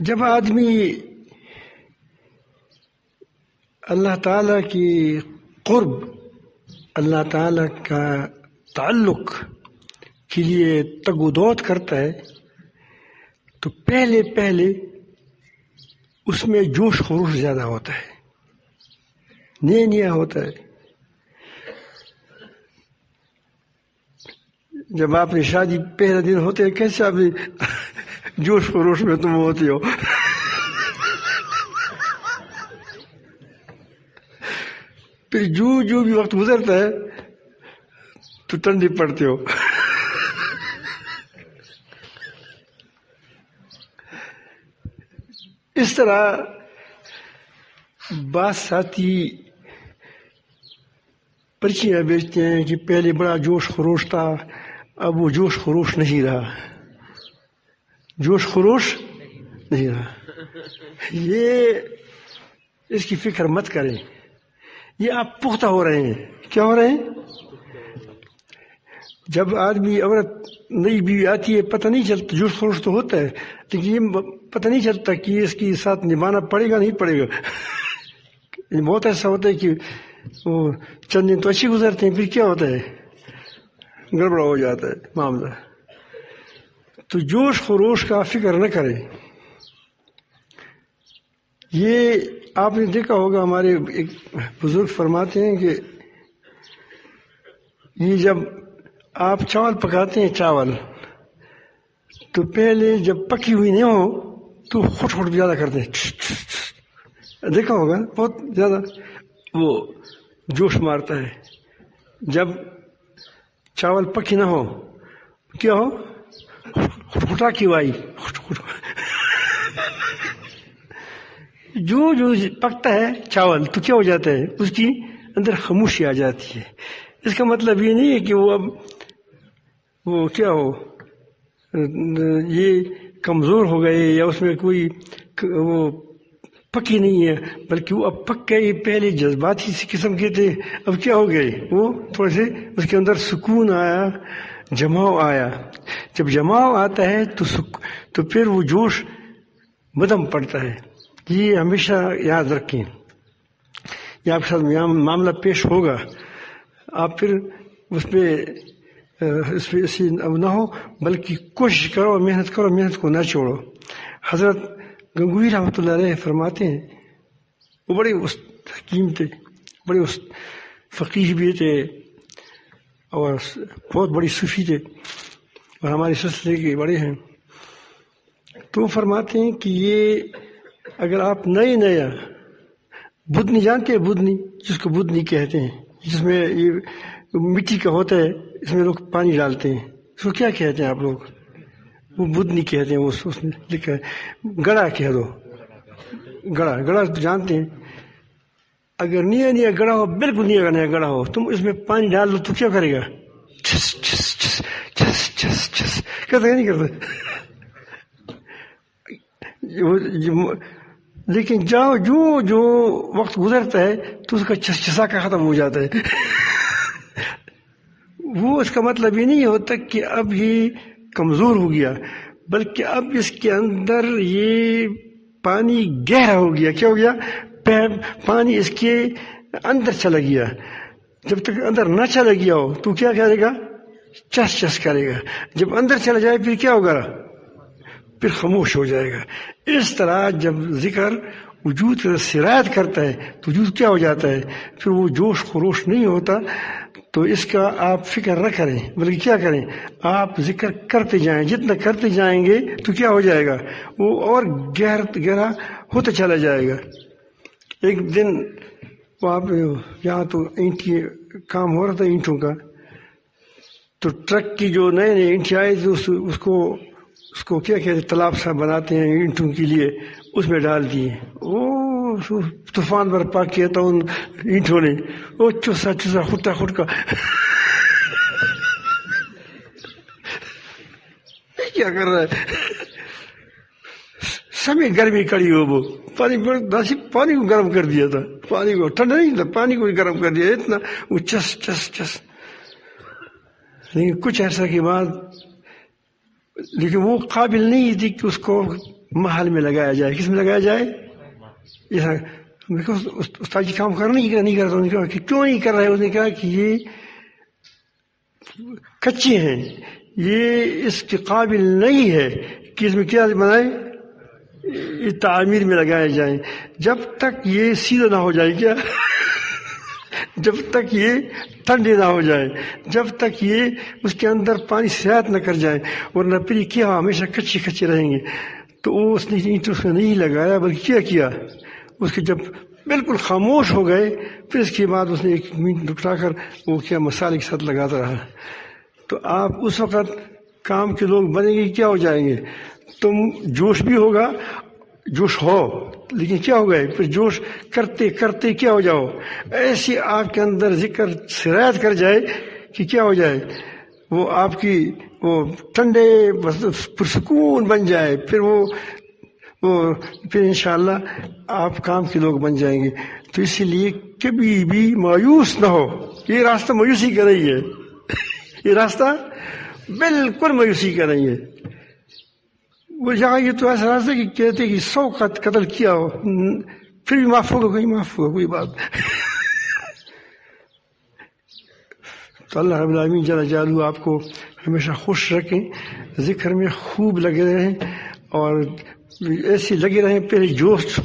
جب آدمی اللہ تعالیٰ کی قرب، اللہ تعالیٰ کا تعلق کے لیے تگ و دود کرتا ہے تو پہلے اس میں جوش خروش زیادہ ہوتا ہے، نیا ہوتا ہے. جب آپ نے شادی پہلا دن ہوتے کیسے آپ جوش خروش میں تم ہوتے ہو؟ پھر جو بھی وقت گزرتا ہے تو ٹھنڈی پڑتے ہو. اس طرح بعض ساتھی پرچیاں بیچتے ہیں کہ پہلے بڑا جوش خروش تھا، اب وہ جوش خروش نہیں رہا، جوش خروش نہیں رہا. یہ اس کی فکر مت کریں، یہ آپ پختہ ہو رہے ہیں. کیا ہو رہے ہیں؟ جب آدمی عورت نئی بیوی آتی ہے پتہ نہیں چلتا، جوش خروش تو ہوتا ہے لیکن یہ پتہ نہیں چلتا کہ اس کے ساتھ نبھانا پڑے گا نہیں پڑے گا. بہت ایسا ہوتا ہے کہ وہ چند دن تو اچھی گزرتے ہیں، پھر کیا ہوتا ہے، گڑبڑا ہو جاتا ہے معاملہ. تو جوش خروش کا فکر نہ کریں. یہ آپ نے دیکھا ہوگا، ہمارے ایک بزرگ فرماتے ہیں کہ یہ جب آپ چاول پکاتے ہیں، چاول تو پہلے جب پکی ہوئی نہیں ہو تو خٹ زیادہ کرتے ہیں، دیکھا ہوگا بہت زیادہ وہ جوش مارتا ہے. جب چاول پکی نہ ہو کیا ہو، خٹا کی وائی. جو پکتا ہے چاول تو کیا ہو جاتا ہے، اس کی اندر خاموشی آ جاتی ہے. اس کا مطلب یہ نہیں ہے کہ وہ اب وہ کیا ہو، یہ کمزور ہو گئے یا اس میں کوئی وہ پکی نہیں ہے، بلکہ وہ اب پک گئے. پہلے جذباتی قسم کے تھے، اب کیا ہو گئے، وہ تھوڑے سے اس کے اندر سکون آیا، جماؤ آیا. جب جماؤ آتا ہے تو پھر وہ جوش مدم پڑتا ہے. یہ ہمیشہ یاد رکھیں. یہ آپ کے ساتھ معاملہ پیش ہوگا، آپ پھر اس پہ ایسی نہ ہو، بلکہ کوشش کرو، محنت کرو، محنت کو نہ چھوڑو. حضرت گنگوئی رحمۃ اللہ علیہ فرماتے ہیں، وہ بڑے حکیم تھے، بڑے فقیہ بھی تھے اور بہت بڑی صوفی تھے اور ہمارے سلسلے کے بڑے ہیں. تو فرماتے ہیں کہ یہ اگر آپ نیا بدنی جانتے ہیں، بدنی جس کو بدنی کہتے ہیں، جس میں یہ مٹی کا ہوتا ہے، اس میں لوگ پانی ڈالتے ہیں، اس کو کیا کہتے ہیں آپ لوگ؟ وہ بدنی کہتے ہیں. اس میں لکھا ہے گڑا کہہ دو، گڑا جانتے ہیں. اگر نیا گڑا ہو، بالکل نیا گڑا ہو، تم اس میں پانی ڈال دو تو کیا کرے گا؟ چھس چھس چھس چھس چھس چھس کرتا نہیں کرتا. لیکن جو وقت گزرتا ہے تو اس کا چھسا کا ختم ہو جاتا ہے. وہ اس کا مطلب یہ نہیں ہوتا کہ اب یہ کمزور ہو گیا، بلکہ اب اس کے اندر یہ پانی گہرا ہو گیا. کیا ہو گیا؟ پانی اس کے اندر چلا گیا. جب تک اندر نہ چلا گیا ہو تو کیا کرے گا؟ چس کرے گا. جب اندر چلا جائے پھر کیا ہوگا؟ پھر خاموش ہو جائے گا. اس طرح جب ذکر وجود کا سرایت کرتا ہے تو وجود کیا ہو جاتا ہے؟ پھر وہ جوش خروش نہیں ہوتا. تو اس کا آپ فکر نہ کریں، بلکہ کیا کریں؟ آپ ذکر کرتے جائیں. جتنا کرتے جائیں گے تو کیا ہو جائے گا؟ وہ اور گہرا ہوتا چلا جائے گا. ایک دن وہاں پہ یہاں تو اینٹ کی کام ہو رہا تھا، اینٹوں کا. تو ٹرک کی جو نئے اینٹیں آئے تھے اس کو کیا کہتے ہیں، تالاب سا بناتے ہیں اینٹوں کے لیے، اس میں ڈال دیے. طوفان برپا کیا تھا ان اینٹوں نے، وہ چوسا خٹ کا کیا کر رہا ہے؟ سمی گرمی کڑی ہو، وہ پانی کو گرم کر دیا تھا. پانی کو ٹھنڈا نہیں تھا، پانی کو گرم کر دیا اتنا وہ چس. لیکن کچھ عرصہ کے بعد لیکن وہ قابل نہیں تھی کہ اس کو محل میں لگایا جائے. کس میں لگایا جائے؟ استاد جی کام کرنا نہیں کرتا. انہوں نے کہا کہ کیوں نہیں کر رہے؟ اس نے کہا کہ یہ کچے ہیں، یہ اس کے قابل نہیں ہے کہ اس میں کیا بنائے، یہ تعمیر میں لگائے جائیں. جب تک یہ سیدھا نہ ہو جائے، کیا جب تک یہ ٹھنڈے نہ ہو جائے، جب تک یہ اس کے اندر پانی سیاحت نہ کر جائے، ورنہ پھر کیا ہمیشہ کچے رہیں گے. تو اس نے اینٹ اس میں نہیں لگایا، بلکہ کیا اس کے جب بالکل خاموش ہو گئے، پھر اس کے بعد اس نے ایک منٹ اٹھا کر وہ کیا مسالے کے ساتھ لگاتا رہا. تو آپ اس وقت کام کے لوگ بنیں گے، کیا ہو جائیں گے؟ تم جوش بھی ہوگا، جوش ہو، لیکن کیا ہو گئے پھر جوش کرتے کرتے کیا ہو جاؤ، ایسی آپ کے اندر ذکر سرایت کر جائے کہ کیا ہو جائے، وہ آپ کی وہ ٹھنڈے پرسکون بن جائے. پھر انشاءاللہ آپ کام کے لوگ بن جائیں گے. تو اسی لیے کبھی بھی مایوس نہ ہو. یہ راستہ مایوسی کا نہیں ہے، یہ راستہ بالکل مایوسی کا نہیں ہے. وہ جہاں یہ تو ایسا راستہ کہ کہتے کہ 100 کا قتل کیا ہو پھر بھی معاف ہوگا، کوئی بات. تو اللہ رب العالمین جل جلالہ آپ کو ہمیشہ خوش رکھیں، ذکر میں خوب لگے رہیں، اور ایسے لگے رہیں. پہلے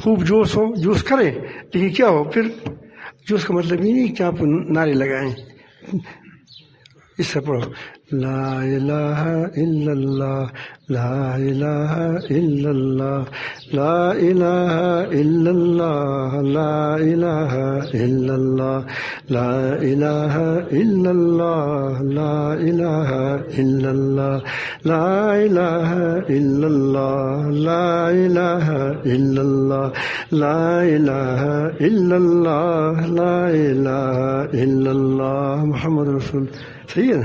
خوب جوش کریں، لیکن کیا ہو پھر جوش کا مطلب یہ نہیں کہ آپ نعرے لگائیں. اس سے پڑھو لا الہ الا اللہ، لا الہ الا اللہ، لا الہ الا اللہ، لا الہ الا اللہ، لا الہ الا اللہ، لا الہ الا اللہ، لا الہ الا اللہ، لا الہ الا اللہ، لا الہ الا اللہ، لا الہ الا اللہ محمد رسول. صحیح ہے نا؟